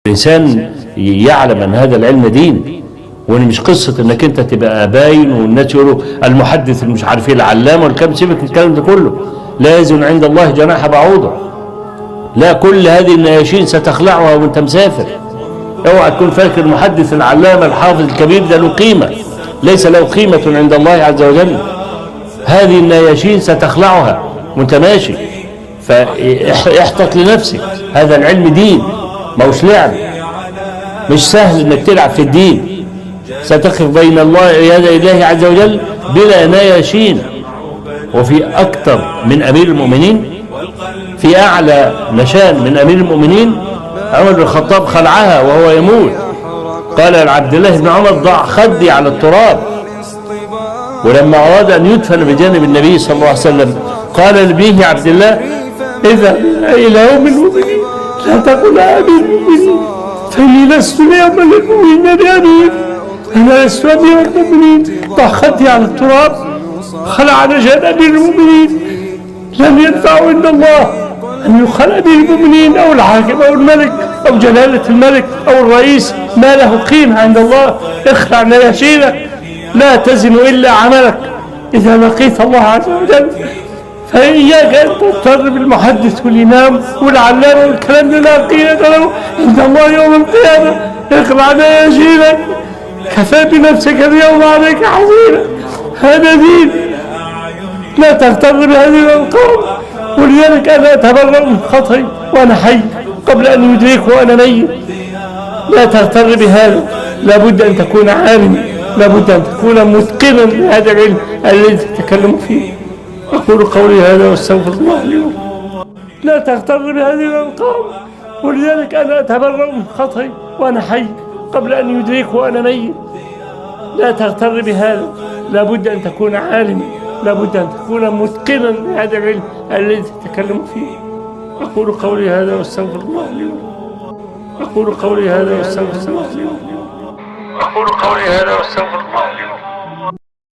الإنسان يعلم أن هذا العلم دين، وان مش قصة انك انت تبقى باين والناس يقولوا المحدث المش عارف ايه العلامة والكلام. سيبك من الكلام ده كله، لا يزن عند الله جناح بعوضة. لا، كل هذه النياشين ستخلعها وانت مسافر. اوعى تكون فاكر المحدث العلامة الحافظ الكبير ده له قيمة، ليس له قيمة عند الله عز وجل. هذه النياشين ستخلعها وانت ماشي، فاحتط لنفسك. هذا العلم دين، ما هوش لعب. مش سهل انك تلعب في الدين. ستقف بين الله يدي الله عز وجل بلا نياشين. وفي أكثر من أمير المؤمنين، في أعلى نشان من أمير المؤمنين عمر بن الخطاب خلعها وهو يموت. قال لعبد الله بن عمر ضع خدي على التراب. ولما أراد أن يدفن بجانب النبي صلى الله عليه وسلم قال لابنه عبد الله: إذا إلى يوم المؤمنين لا تقل أمير المؤمنين، فإني لست اليوم للمؤمنين بأمير، أنا لست أمير المؤمنين. ضع خدي على التراب، خلع نجان أمير المؤمنين. لم ينفع عند الله أن يخلع أمير المؤمنين أو الحاكم أو الملك أو جلالة الملك أو الرئيس، ما له قيمة عند الله. اخلع نياشينك، لا تزن إلا عملك إذا لقيت الله عز وجل. فإياك أن تضطر بالمحدث والإمام والعلامة والكلام لا قيمة له عند الله يوم القيامة. اخلع نياشينك، كفى بنفسك اليوم عليك حزينا. هذا دين، لا تغتر بهذه الألقاب. ولذلك أنا أتبرأ من خطئي وأنا حي قبل أن يدرك وأنا ميت. لا تغتر بهذا، لابد أن تكون عالما، لابد أن تكون متقنا لهذا العلم الذي تتكلم فيه. أقول قولي هذا واستغفر الله لي. لا تغتر بهذه الألقاب. ولذلك أنا أتبرأ من خطئي وأنا حي قبل أن يدرك وأنا ميت. لا تغتر بهذا، لابد أن تكون عالما، لابد أن تكون متقنا لهذا العلم الذي تتكلم فيه. أقول قولي هذا واستغفر الله لي. أقول قولي هذا واستغفر الله لي. أقول قولي هذا واستغفر الله لي.